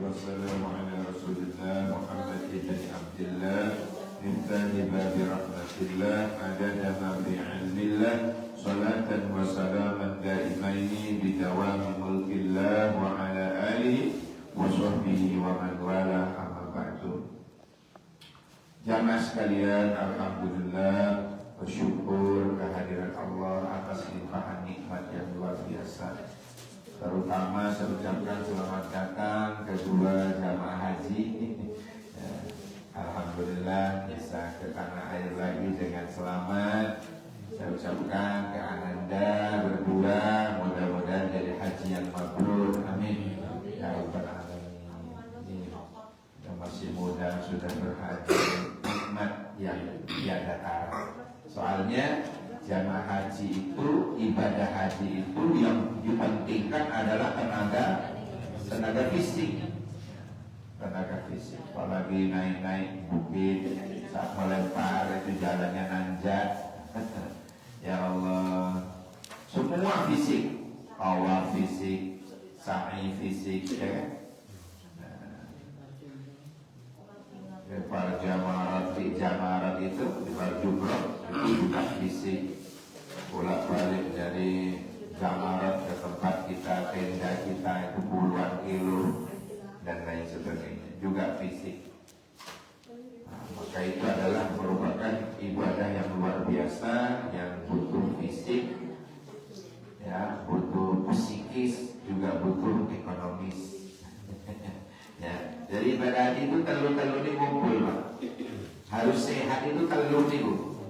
والسلام على رسول الله محمد بن عبد الله مفتاح باب رحمة الله عدد ما في علم الله صلاة وسلاما دائمين بدوام ملك الله وعلى آله وصحبه ومن والاه أما بعد. Jamaah sekalian, alhamdulillah, bersyukur kehadiran Allah atas limpahan nikmat yang luar biasa. Terutama saya ucapkan selamat datang kedua jamaah haji. Alhamdulillah bisa ke tanah air lagi dengan selamat. Saya ucapkan ke Anda berdua mudah-mudahan jadi haji yang mabrur. Amin. Ya Rabbal Alamin. Yang masih muda sudah berhaji, nikmat yang tiada tara. Soalnya jamaah haji itu, ibadah haji itu yang dipentingkan adalah tenaga fisik. Tenaga fisik. Apalagi naik-naik bukit, saat melempar itu jalannya nanjak. Ya Allah, semua fisik, awal fisik, sa'i fisik, ya kan? Para jamarat itu di jumroh itu juga fisik, bolak-balik dari jamarat ke tempat kita, tenda kita itu puluhan kilo dan lain sebagainya, juga fisik. Nah, maka itu adalah merupakan ibadah yang luar biasa, yang butuh fisik, ya, butuh psikis, juga butuh ekonomis. Ya, jadi ibadah haji itu telur-telur ini kumpul, Pak. Harus sehat itu telur itu.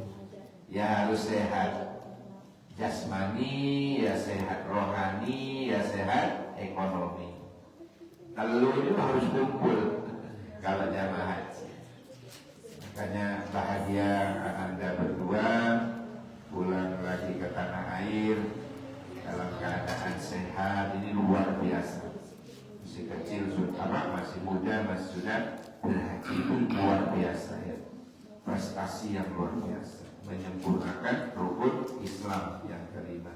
Ya harus sehat jasmani, ya sehat rohani, ya sehat ekonomi. Telur itu harus kumpul kalau jamaah haji. Makanya bahagia Anda berdua pulang lagi ke tanah air dalam keadaan sehat, ini luar biasa. Masih kecil sudah, masih muda, masih sudah berhaji, itu luar biasa ya. Prestasi yang luar biasa, menyempurnakan rukun Islam yang kelima.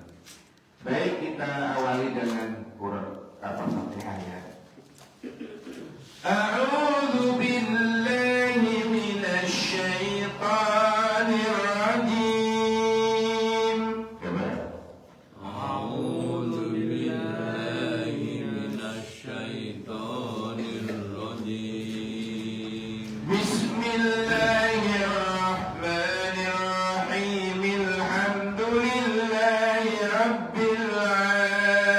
Baik, kita awali dengan Fatihahnya. A'udzu billahi minasy syaithanir rajim. Coba. A'udzu billahi minasy syaithanir rajim. Bismillahirrahmanirrahim. Alhamdulillahi rabbil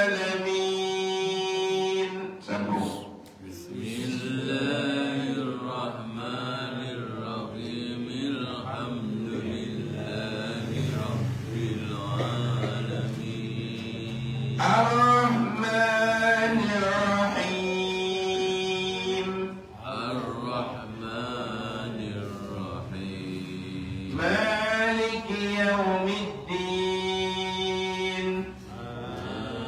alamin. Sambung. Bismillahirrahmanirrahim. Alhamdulillahi rabbil alamin. Ar-Rahmanir-Rahim. Ar-Rahmanir-Rahim. Maliki yaumiddin.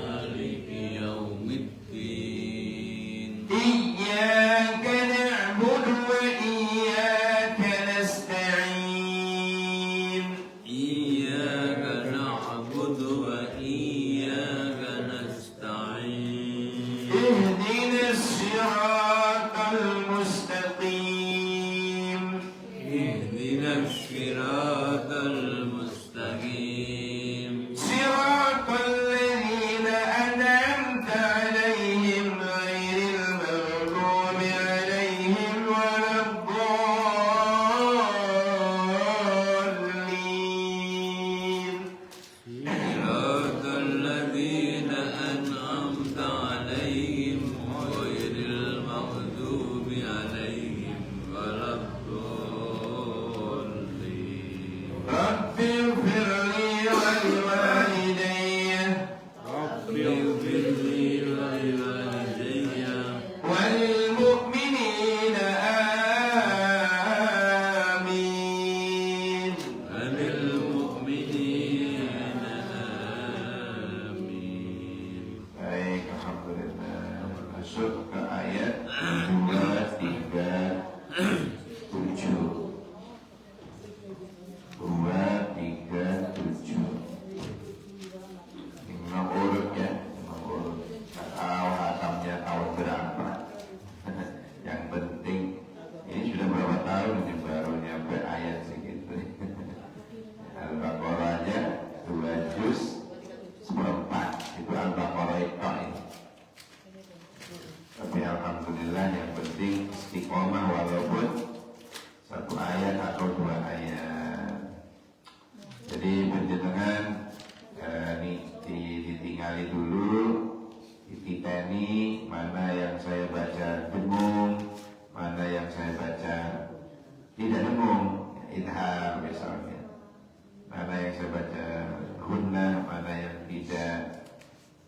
Maliki yaumiddin. Iyyaka na'budu wa iyyaka nasta'in. Iyyaka na'budu wa iyyaka nasta'in. Ihdinas siratal mustaqim. Ihdinas siratal mustaqim. Siratal ladzina an'amta 'alaihim ghairil maghdubi 'alaihim waladdallin. Siratal ladzina an'amta 'alaihim ghairil maghdubi 'alaihim waladdallin. Rabbighfir li wa liwalidayya. Rabbighfir li wa liwalidayya wal mu'minina amin. Walil mu'minina amin. Baik, alhamdulillah. Masuk ke ayat 237. 237. Imam urut ya, Imam urut. Tahu hatamnya tahun berapa? alhamdulillah yang penting istiqomah walaupun satu ayat atau dua ayat. Jadi penjenengan ditinggali dulu, dititeni mana yang saya baca dengung, mana yang saya baca tidak dengung, idhar misalnya, mana yang saya baca gunnah, mana yang tidak.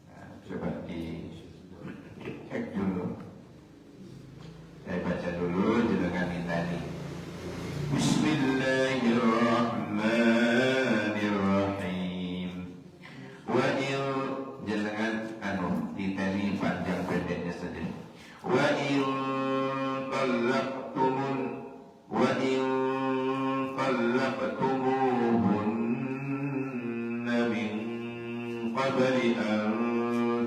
Nah, coba dicek dulu. Saya baca dulu, jenengan nitani. Bismillahirrahmanirrahim. Wa il, jenengan ditani panjang pendeknya saja. Wa il talaqtumun wa il talaqtumuhunna min qabli an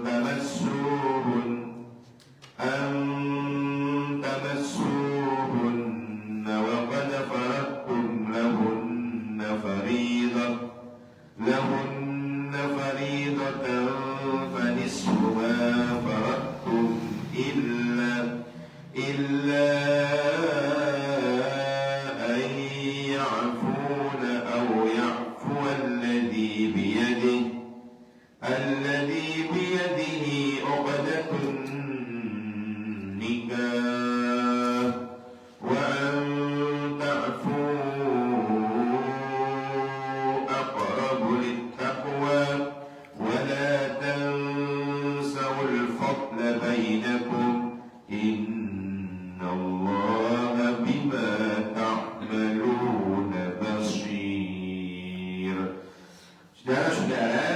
tamassuhunna wa qad faradtum lahunna faridatan fanisfu ma faradtum illa an ya'funa aw ya'fuwa alladhi biyadihi uqdatun nikah wa an ta'fu aqrabu littaqwa wa la tansawul fadla bainakum innallaha bima ta'maluna basir. Saudara-saudara,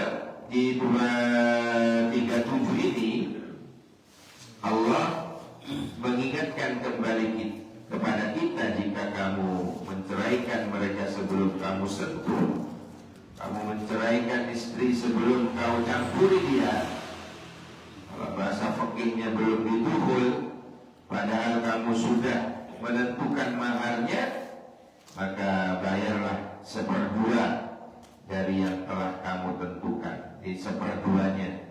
di 237 ini Allah mengingatkan kembali kepada kita, jika kamu menceraikan mereka sebelum kamu sentuh, kamu menceraikan istri sebelum kau campuri dia, kalau bahasa fikihnya belum dituhul, padahal kamu sudah menentukan maharnya, maka bayarlah 1/2 dari yang telah kamu tentukan, di 1/2-nya,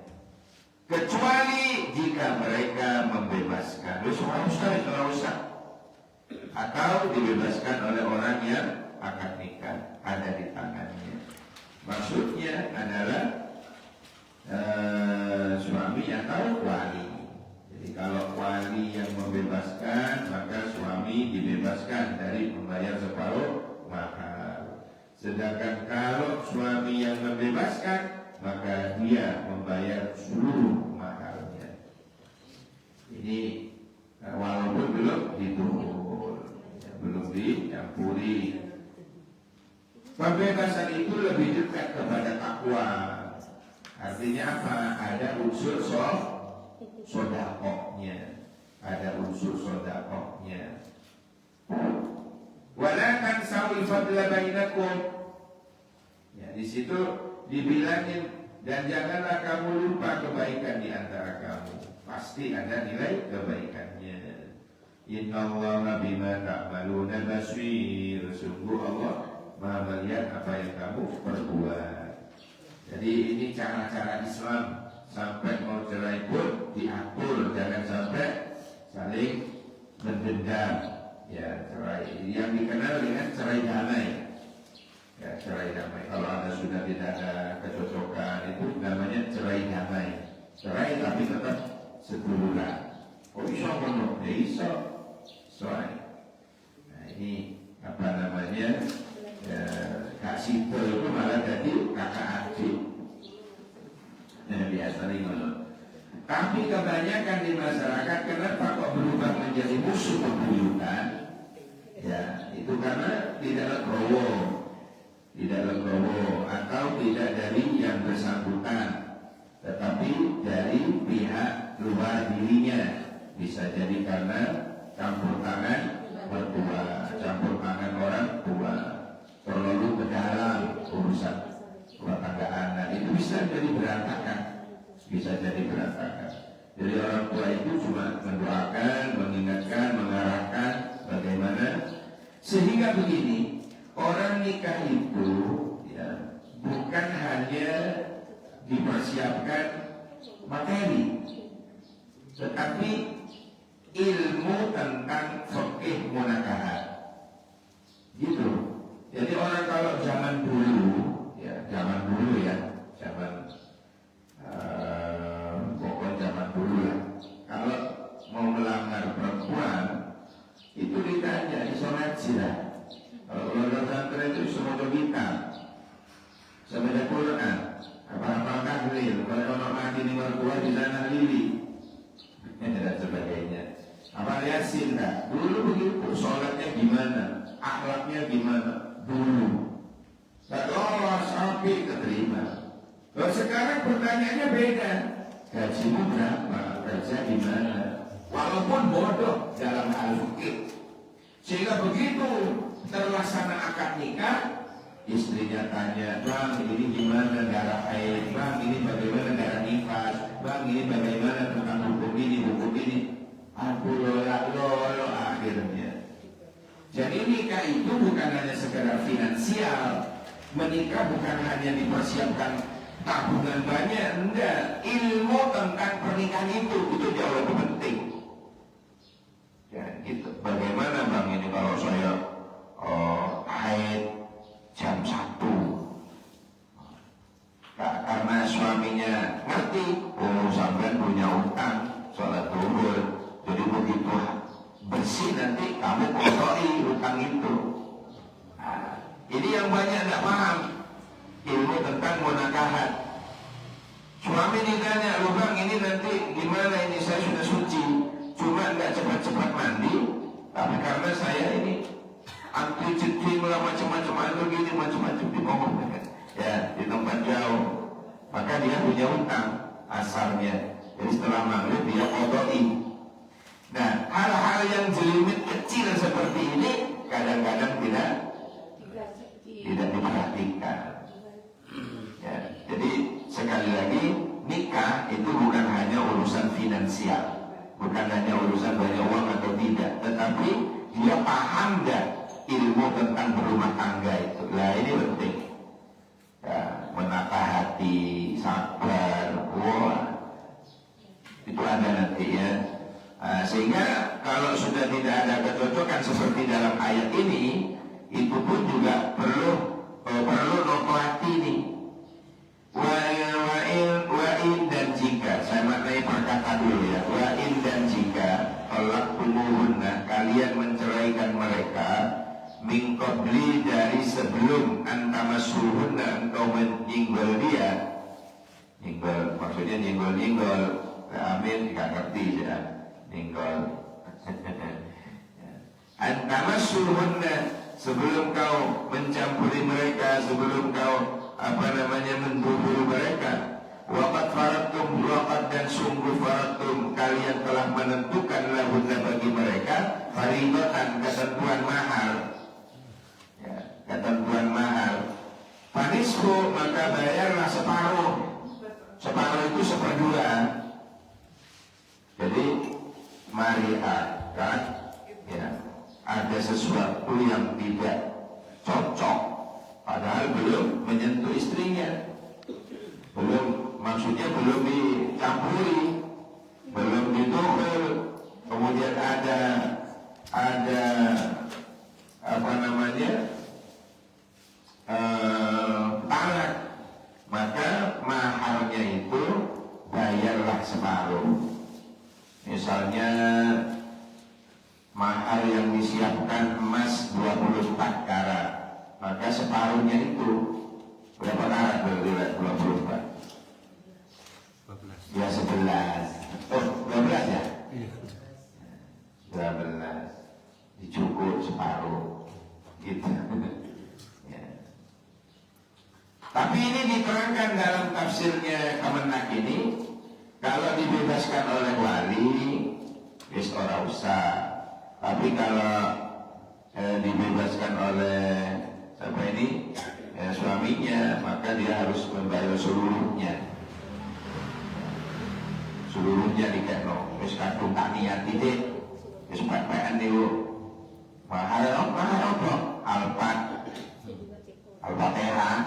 kecuali jika mereka membebaskan. Usah atau dibebaskan oleh orang yang akad nikah ada di tangannya. Maksudnya adalah suami atau wali. Jadi kalau wali yang membebaskan, maka suami dibebaskan dari membayar separuh mahar. Sedangkan kalau suami yang membebaskan, maka dia membayar seluruh maharnya. Ini walaupun belum dituhul, belum dicampuri. Pembebasan itu lebih dekat kepada takwa. Artinya apa? Ada unsur sodakohnya, ada unsur sodakohnya. Wala tansawul fadla bainakum. Ya, di situ dibilangin, dan janganlah kamu lupa kebaikan di antara kamu. Pasti ada nilai kebaikannya. Innallaha bima ta'maluna basir. Sungguh Allah Maha melihat apa yang kamu perbuat. Jadi ini cara-cara Islam. Sampai mau cerai pun diatur, jangan sampai saling mendendam. Ya, cerai yang dikenal dengan cerai damai. Ya, cerai damai. Kalau Anda sudah tidak ada kecocokan, itu namanya cerai damai. Cerai tapi tetap seduluran. Oh, iso kono, ya iso. Soalnya. Nah, ini apa namanya? Ya, Kak Sito itu malah jadi kakak adik. Nah, biasanya ngono. Tapi kebanyakan di masyarakat, kenapa kok berubah menjadi musuh bebuyutan? Ya, itu karena tidak legowo, atau tidak dari yang bersangkutan, tetapi dari pihak luar dirinya. Bisa jadi karena campur tangan mertua, campur tangan orang tua, terlalu ke dalam urusan rumah tangga anak, itu bisa jadi berantakan. Jadi orang tua itu cuma mendoakan, mengingatkan, mengarahkan bagaimana, sehingga begini, orang nikah itu ya, bukan hanya dipersiapkan materi, tetapi ilmu tentang fikih munakahat. Gitu. Jadi orang kalau zaman dulu ya, zaman pokoknya zaman dulu ya. Kalau mau melamar perempuan itu ditanya isolasi lah. Kalau keluarga pesantren itu semua kita sampai Quran, apa tahlil, kalau orang mati di mertua di sana lili, dan sebagainya. Apa yasin dah? Dulu begitu, sholatnya gimana, akhlaknya gimana? Dulu. Tak lolos, api keterima. Kalau sekarang pertanyaannya beda. Gajimu berapa? Kerja di mana? Walaupun bodoh dalam hal fikih. Sehingga begitu terlaksana akad nikah, istrinya tanya, bang ini gimana darah haid, bang ini bagaimana darah nifas, bang ini bagaimana tentang hukum ini. Aku lolo akhirnya. Jadi nikah itu bukan hanya sekedar finansial. Menikah bukan hanya dipersiapkan tabungan banyak, enggak. Ilmu tentang pernikahan itu jauh lebih penting. Ya gitu. Bagaimana bang ini kalau saya haid jam 1? Karena suaminya ngerti, sampean punya utang sholat zuhur, jadi begitu bersih nanti kamu kotori utang itu. Nah, ini yang banyak tidak paham ilmu tentang munakahat. Suami ditanya, lu bang ini nanti gimana, ini saya sudah suci, cuma nggak cepat-cepat mandi, tapi karena saya ini anti ceding lah macam-macam begini macam-macam diomongkan ya di tempat jauh, maka dia punya utang asalnya. Jadi setelah maghrib dia kodoi. Nah, hal-hal yang jelimit kecil seperti ini kadang-kadang tidak diperhatikan. Ya, jadi sekali lagi nikah itu bukan hanya urusan finansial, bukan hanya urusan banyak uang atau tidak, tetapi dia paham nggak ilmu tentang berumah tangga itu. Nah ini penting. Ya, menata hati, sabar, itu ada nanti ya. Sehingga kalau sudah tidak ada kecocokan seperti dalam ayat ini, itu pun juga perlu nopo hati nih. Wa'in dan jika, saya maknai perkataan dulu ya. Wa'in dan jika Allah tumuhunna, kalian menceraikan mereka, min qabli, dari sebelum antamasuhunna, engkau menyinggol dia. Nyinggol maksudnya nyinggol. Amin, tidak ngerti ya. Nyinggol. Antamasuhunna, sebelum kau mencampuri mereka, sebelum kau menduduki mereka. Waqad faratum, waqad dan sungguh faratum, kalian telah menentukan lahunna bagi mereka faridatan, ketentuan mahar. Ya, ketentuan mahar. Fanisfu, maka bayarlah separuh. Separuh itu seperdua. Jadi mari kan ya, ada sesuatu yang tidak cocok, padahal belum menyentuh istrinya, maksudnya belum dicampuri, belum ditumbel, kemudian ada talak, maka maharnya itu bayarlah separuh. Misalnya mahar yang disiapkan emas 24 karat, maka separuhnya itu berapa karat berarti 24? 12. Ya 11. Oh 12 ya? Iya. 12 dicukur separuh gitu. Ya. Tapi ini diterangkan dalam tafsirnya Kemenak ini, kalau dibebaskan oleh wali wis ora usah, tapi kalau dibebaskan oleh suaminya, maka dia harus membayar seluruhnya dikeno. Wis kadung tak niat titik, wis pepean niku. Mahar apa? Al-Fatihah.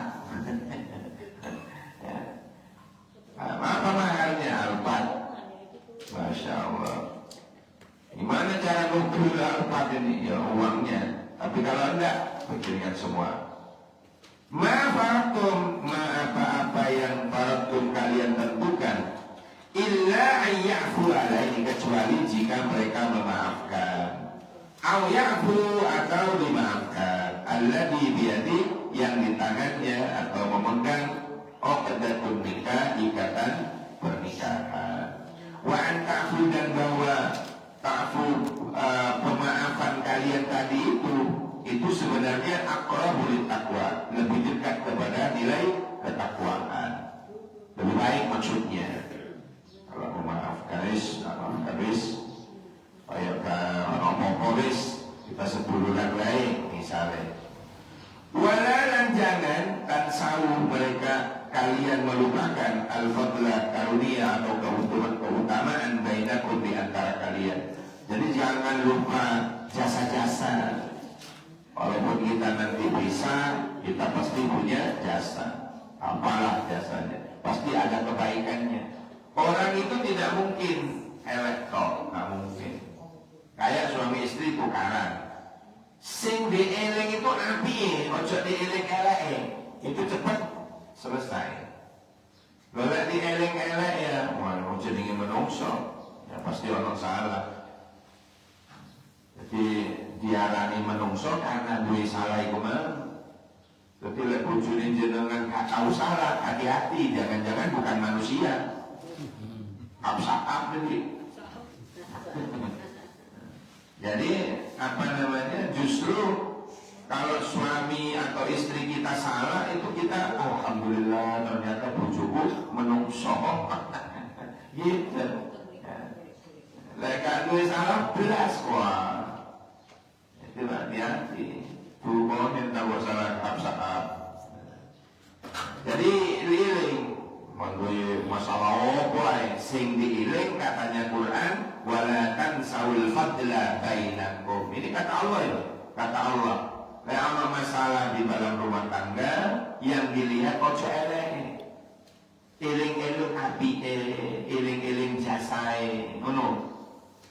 Apa maharnya? Masya Allah. Ini sholat ini, ya uangnya. Tapi kalau enggak, pikirkan semua. Ma faratum, ma apa-apa yang faratum kalian tentukan, illa ayyafu alaihi, kecuali jika mereka memaafkan. Au ya'fu, atau dimaafkan. Alladhi biyadi, yang di tangannya atau memegang uqdatun nikah, ikatan pernikahan. Wa an ta'fu, dan bahwa ta'fu, pemaafan kalian tadi itu sebenarnya aqrabu littaqwa, lebih dekat kepada nilai ketakwaan. Lebih baik maksudnya. Kalau memaafkan kayak orang polis kita sepuluhan lain misalnya. Walalan, jangan tansawu, mereka kalian melupakan al-fadla, karunia atau keutamaan bainakum, di antara kalian. Jadi jangan lupa jasa-jasa. Walaupun kita nanti bisa, kita pasti punya jasa. Apalah jasanya, pasti ada kebaikannya. Orang itu tidak mungkin elek kok, nggak mungkin. Kayak suami istri tukaran. Sing dieling itu api, ojo dieling elek, itu cepat selesai. Kalau dieling elek ya, wah ojo dingin menungso, ya pasti orang salah. Jadi diarani menungso karena duwe salah iku mah. Jadi lek bojone jenengan gak tahu salah, hati-hati, jangan-jangan bukan manusia. Absakap nanti. Jadi apa namanya, justru kalau suami atau istri kita salah, itu kita alhamdulillah ternyata bojoku menungso. Gitu. Lek duwe salah belas, wah. Itu hati-hati. Bukan yang tahu salah absakap. Jadi liling manggoy masalah apa sing diiling, katanya Quran, wala tansawul fadla bainakum. Ini kata Allah ya, kata Allah. Kalau masalah di dalam rumah tangga yang dilihat ojo elek, iling-iling api, iling-iling jasai, ngono.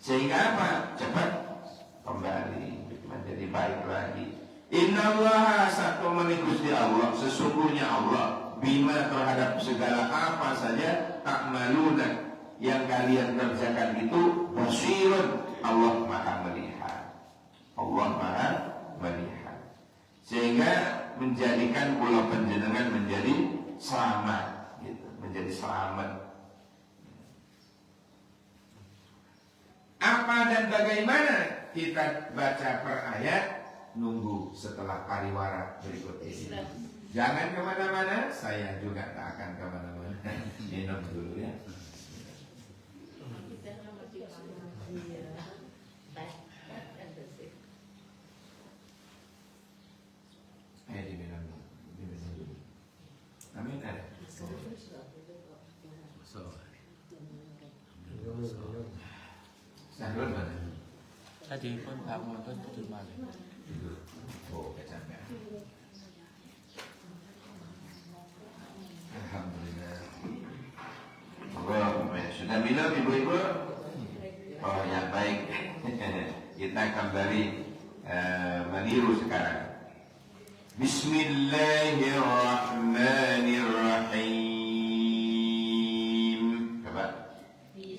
Sehingga apa? Cepat kembali menjadi baik lagi. Innallaha, satu Gusti Allah, sesungguhnya Allah, bima, terhadap segala apa saja, ta'maluna, yang kalian kerjakan itu, basirun, Allah maha melihat. Allah maha melihat. Sehingga menjadikan pulau panjenengan menjadi selamat, gitu, menjadi selamat. Apa dan bagaimana kita baca per ayat, nunggu setelah pariwara berikut ini. Jangan kemana-mana, saya juga tak akan kemana-mana. Minum dulu ya. Ayo diminum dulu. Amin. Sahur mana? Tadi pun Pak Monton tidur malam. Oh, kecapean. Alhamdulillah. Sudah minum ibu-ibu? Oh ya baik. Kita kembali meniru sekarang. Bismillahirrahmanirrahim. Coba.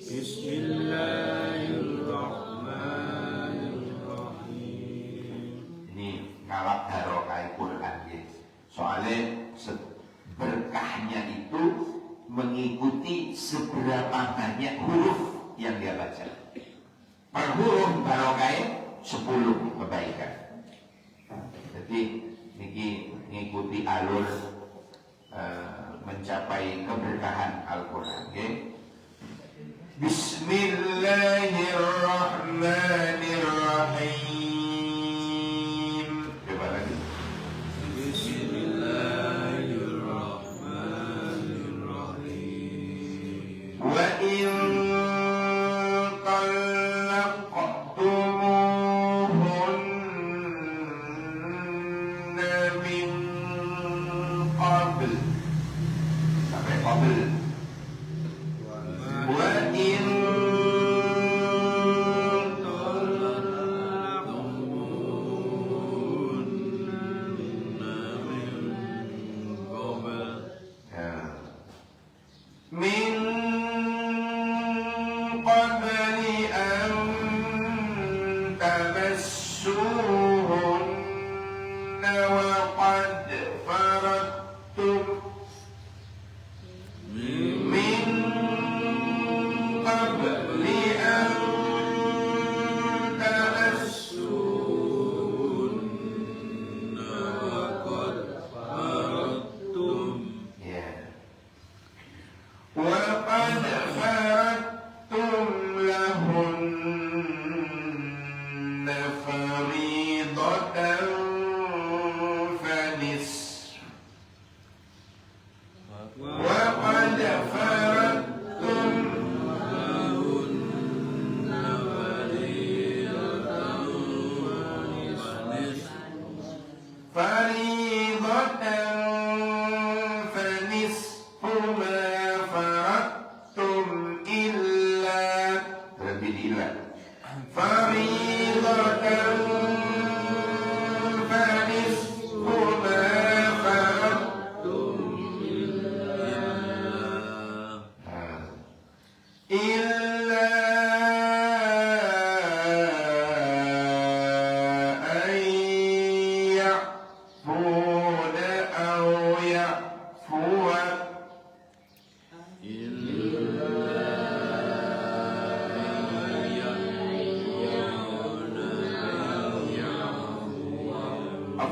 Bismillahirrahmanirrahim. Ini kalap barokah Quran ya. Soalnya berkahnya itu mengikuti seberapa banyak huruf yang dia baca. Per huruf barokah 10 kebaikan. Jadi ini mengikuti alur mencapai keberkahan Al-Quran. Okay? Bismillahirrahmanirrahim. Coba lagi. Bismillahirrahmanirrahim. Wa in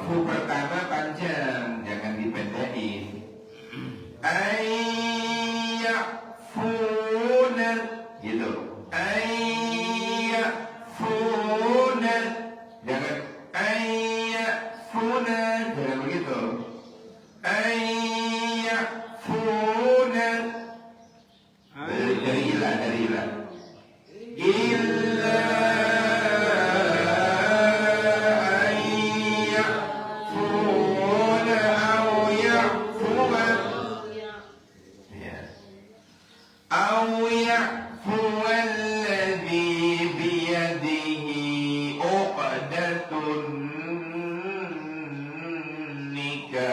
Fu pertama panjang, jangan dipendekin. Ayyafuna gitu. Ayyafuna, jangan ayyafuna, jangan begitu. Ayyafuna dari ilah illa ayyafuna au ya'fuwa, ya, au ya'fuwa alladhi biyadihi uqdatun nikah,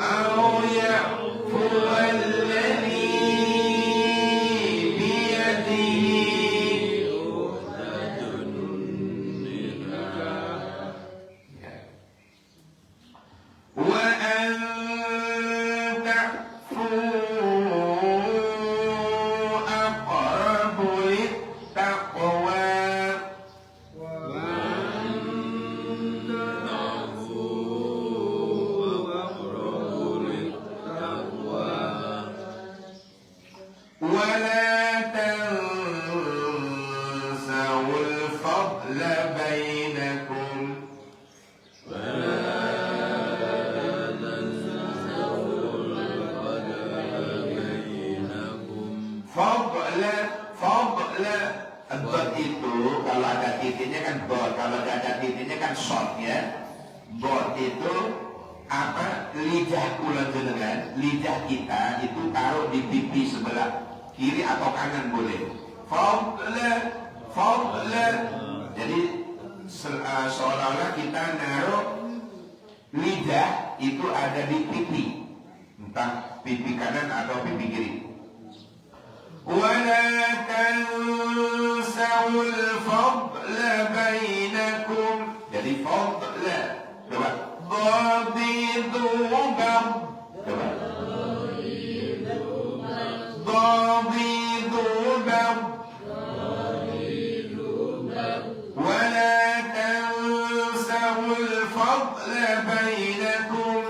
au ya'fuwa alladhi biyadihi uqdatun nikah, ya. Wa an ta'fu aqrabu littaqwa, wa la tansawul fadla bainakum, fadla dot itu kalau ada titiknya kan dot, kalau tidak ada titiknya kan short, ya. Dot itu apa? Lidah ulang jenengan, lidah kita itu taruh di pipi sebelah kiri atau kanan boleh. Fadla. Jadi seolah-olah kita naruh lidah itu ada di pipi, entah pipi kanan atau pipi kiri. وَلَا تَنْسَوُا الْفَضْلَ بَيْنَكُمْ. Jadi fadla, coba ضَابِطُوا بَعْض, coba ضَابِطُوا بَعْض, وَلَا تَنْسَوُا الْفَضْلَ بَيْنَكُمْ.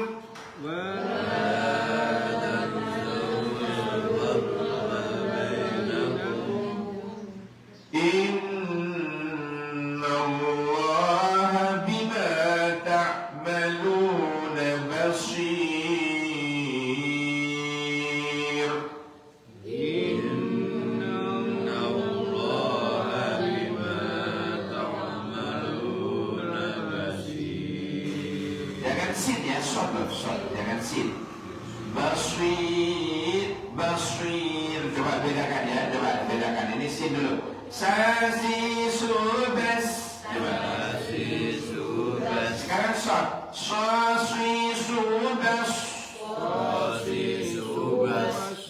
Inna Allah bima ta'maluna basir. Inna Allah bima ta'maluna basir. Jangan sin ya, short, jangan sin. Basir. Coba bedakan ya, coba bedakan. Ini sin dulu. Sasi subas, sekarang short. Sasi subas.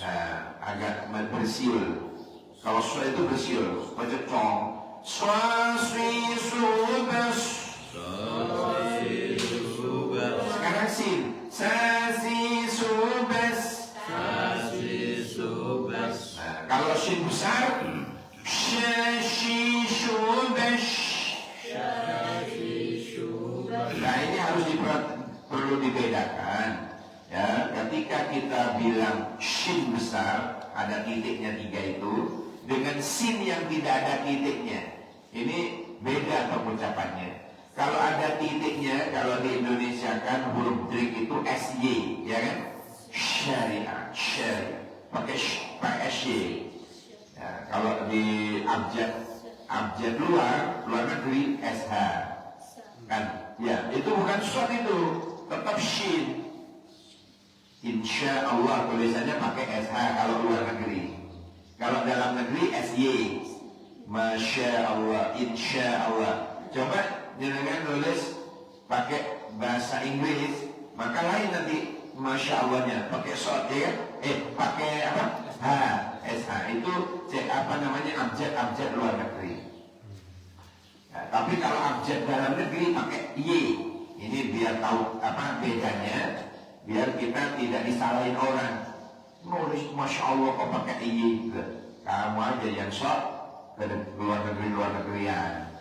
Nah, agak bersiul. Kalau so itu bersiul, macam cong. Sasi subas. Sekarang sin. Sasi subas. Nah, kalau sin besar, nah ini harus perlu dibedakan, ya. Ketika kita bilang shin besar ada titiknya 3 itu dengan sin yang tidak ada titiknya, ini beda pengucapannya. Kalau ada titiknya, kalau di Indonesia kan huruf trik itu SY, ya kan? Syariah pakai SY. Ya, kalau di abjad luar negeri SH kan, ya itu bukan short, itu tetap shin. Insya Allah tulisannya pakai SH kalau luar negeri. Kalau dalam negeri SY. Masya Allah, Insya Allah. Coba jangan nulis pakai bahasa Inggris, maka lain nanti Masya Allahnya pakai short, ya kan? Pakai apa? SH itu abjad luar negeri. Nah, tapi kalau abjad dalam negeri pakai Y. Ini biar tahu apa bedanya, biar kita tidak disalahin orang. Nulis Masya Allah kok pakai Y. Kamu aja yang short ke luar negerian.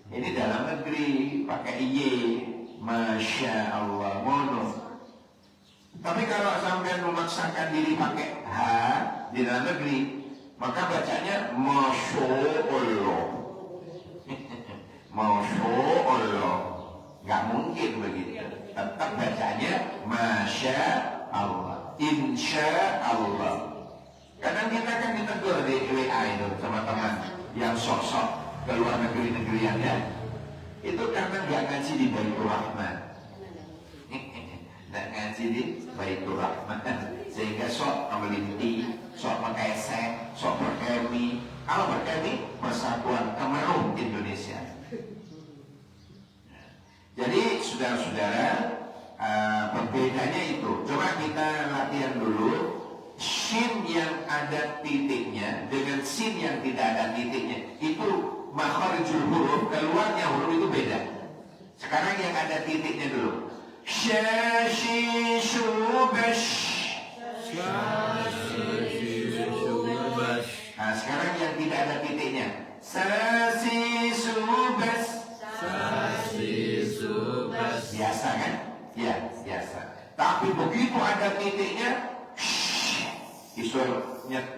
Ini dalam negeri pakai iye, masya Allah, mono. Tapi kalau sampai memaksakan diri pakai h di dalam negeri, maka bacanya masya Allah. Masya Allah, nggak mungkin begitu. Tetap bacanya masya Allah, insya Allah. Kadang kita kan ditegur di WA itu sama teman yang sok-sok ke luar negeri-negeriannya. Itu karena nggak ngaji di Baitur Rahman. Nggak ngaji di Baitur Rahman, sehingga sok melinti, sok pakai seng, sok pakai mie. Kalau pakai mie, Persatuan Kemeruh Indonesia. Jadi saudara-saudara, perbedaannya itu. Coba kita latihan dulu. Shin yang ada titiknya dengan sin yang tidak ada titiknya, itu makharijul huruf, keluarnya huruf itu beda. Sekarang yang ada titiknya dulu. Syashi syubash. Nah, sekarang yang tidak ada titiknya. Sasi subas. Biasa kan? Ya, biasa. Tapi begitu ada titiknya,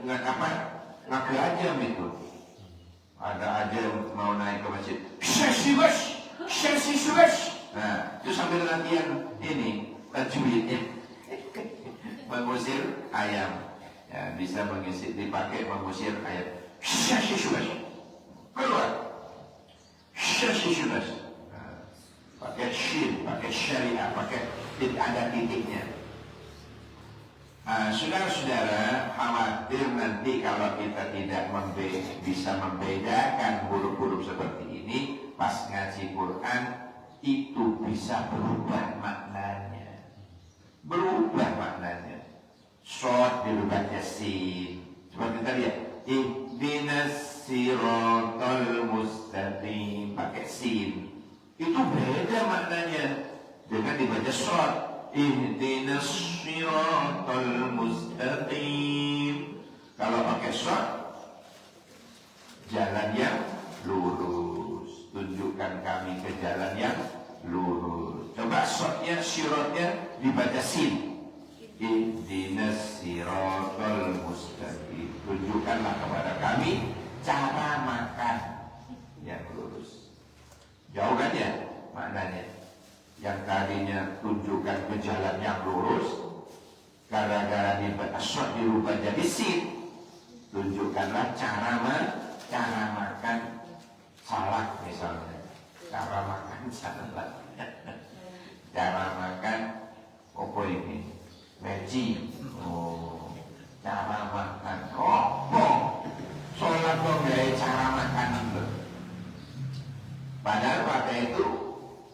nggak apa, nggak ajam itu. Ada ajam mau naik ke masjid. Nah, itu sambil latihan ini tajwidnya. Mengusir ayam. Ya, bisa mengisi dipakai mengusir ayam. Keluar. Pakai shin, pakai syariah, pakai ada titiknya. Saudara-saudara, khawatir nanti kalau kita tidak bisa membedakan huruf-huruf seperti ini, pas ngaji Quran itu bisa berubah maknanya. Berubah maknanya. Shod dirubahnya sin. Seperti tadi ya, ihdinas siratal mustaqim, pakai sin. Itu beda maknanya dengan dibaca shod. Ihdinas siratal mustaqim. Kalau pakai shod, jalan yang lurus. Tunjukkan kami ke jalan yang lurus. Coba shotnya, sirotnya dibaca sin. Ihdinas siratal mustaqim. Tunjukkanlah kepada kami cara makan yang lurus. Jauh kan ya maknanya? Yang tadinya tunjukkan ke jalan yang lurus, gara-gara shot dirubah jadi sin. Tunjukkanlah cara makan salad misalnya. Cara makan salad. Cara makan apa ini? Meci. Oh, cara makan. Oh, sholat kok gaya cara makan itu. Padahal pada itu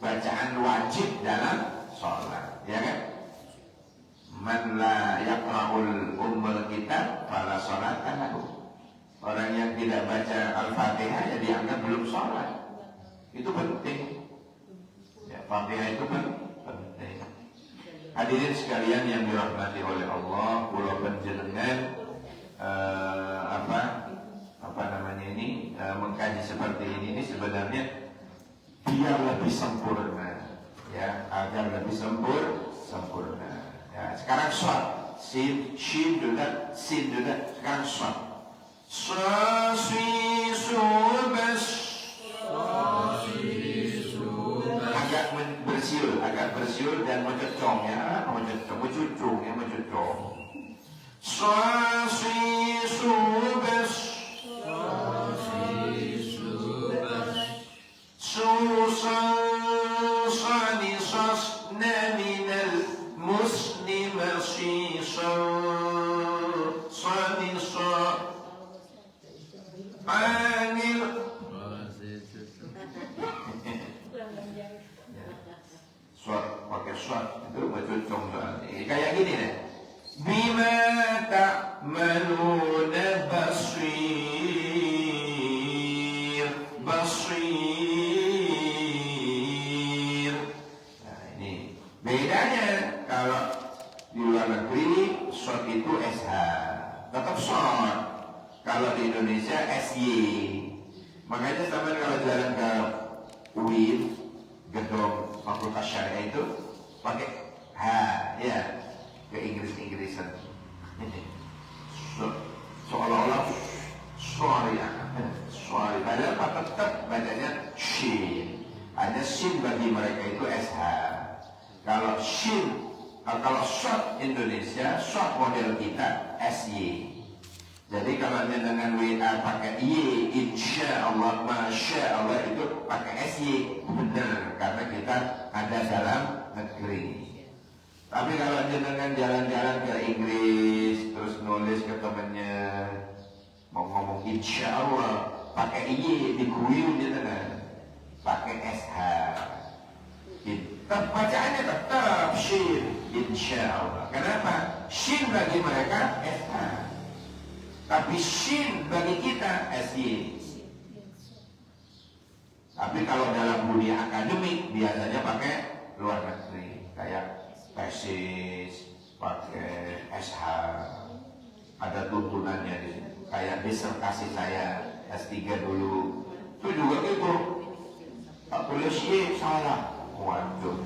bacaan wajib dalam sholat, ya kan? Man la yaqra'ul ummul kitab fala sholata lahu. Orang yang tidak baca Al-Fatihah ya dianggap belum sholat. Itu penting. Ya, Fatihah itu penting. Hadirin sekalian yang dirahmati oleh Allah, kula panjenengan apa namanya ini mengkaji seperti ini sebenarnya biar lebih sempurna, ya, agar lebih sempurna. Ya, sekarang shot, sin, shin juga, sin juga. Sekarang shot. Agak bersiul dan mencecong ya, mencecong ya, mencecong. Pakai swat itu bercocok kayak gini deh. Bima ta'maluna basir. Nah ini bedanya. Kalau di luar negeri short itu SH, tetap short. Kalau di Indonesia SY. Makanya sama kalau jalan ke UIN, gedung Fakultas Syariah itu pakai H, ya, ke Inggris-Inggrisan. Seolah-olah sorry, padahal tetap bacanya Shin. Hanya Shin bagi mereka itu SH. Kalau Shin, kalau short Indonesia, short model kita SY. Jadi kalau dengan WA pakai Y, insya Allah, masya Allah itu pakai SY, benar, karena kita ada dalam negeri. Tapi kalau dengan jalan-jalan ke Inggris, terus nulis ke temennya, mau ngomong insya Allah, pakai Y, diguyur gitu kan, pakai SH. Bacaannya tetap Shin, insya Allah. Kenapa? Shin bagi mereka SH. Tapi Shin bagi kita SY. Tapi kalau dalam dunia akademik biasanya pakai luar negeri, kayak tesis, pakai SH. Ada tuntunannya di sini. Kayak disertasi saya S3 dulu, itu juga gitu. Tak tulis Y salah. Waduh,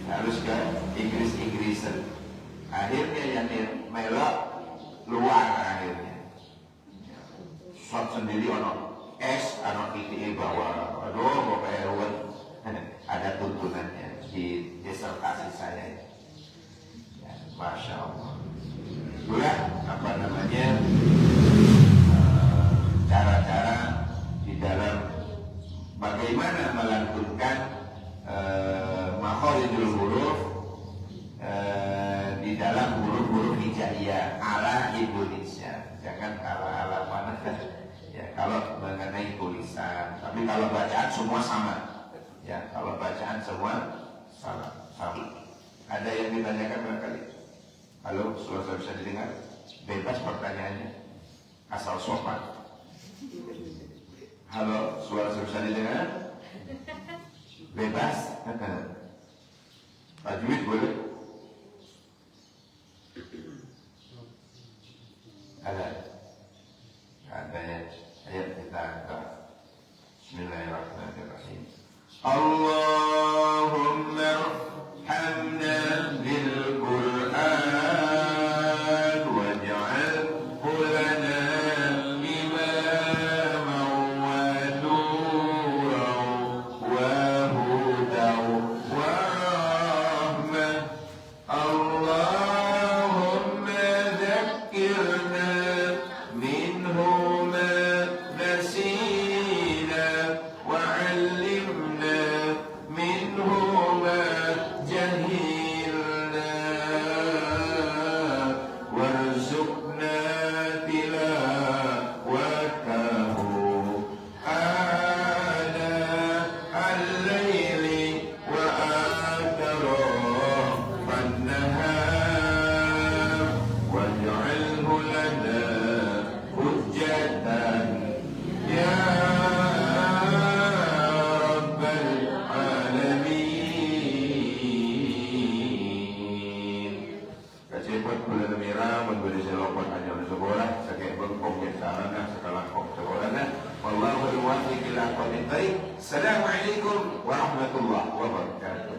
harus ke Inggris-Inggrisan. Akhirnya yang melok luar akhirnya. Shot sendiri ono S, ono ITE bawah. Aduh, pokoknya ruwet. Ada tuntunannya di disertasi saya. Ya, Masya Allah. Itulah apa namanya cara-cara di dalam bagaimana melantunkan makhorijul huruf di dalam huruf-huruf hijaiyah ala Indonesia. Jangan ala mana ya, kalau mengenai tulisan. Tapi kalau bacaan semua sama. Ya, kalau bacaan semua sama. Ada yang ditanyakan barangkali? Halo, suara bisa didengar? Bebas pertanyaannya, asal sopan. Halo, suara bisa didengar? Bebas. Tajwid boleh? Ada ya. Ayat kita angkat. Bismillahirrahmanirrahim. Allahumma hamna bil Qur'an waj'alhu lana imaman wa nuran wa hudan wa rahmah. Allahumma dhakkirna minhu ma nasina wa 'allimna minhu ma jahilna warzuqna tilawatahu ana al-layli wa atrafan nahar waj'alhu lana hujjatan ya rabbal alamin. Keciput bulan mira memberi selopon hanya sekolah sakit bengkong yang sarana sekolah kok sekolahnya. Wallahu al-muwaffiq ila aqwamit thariq. Assalamualaikum warahmatullahi wabarakatuh.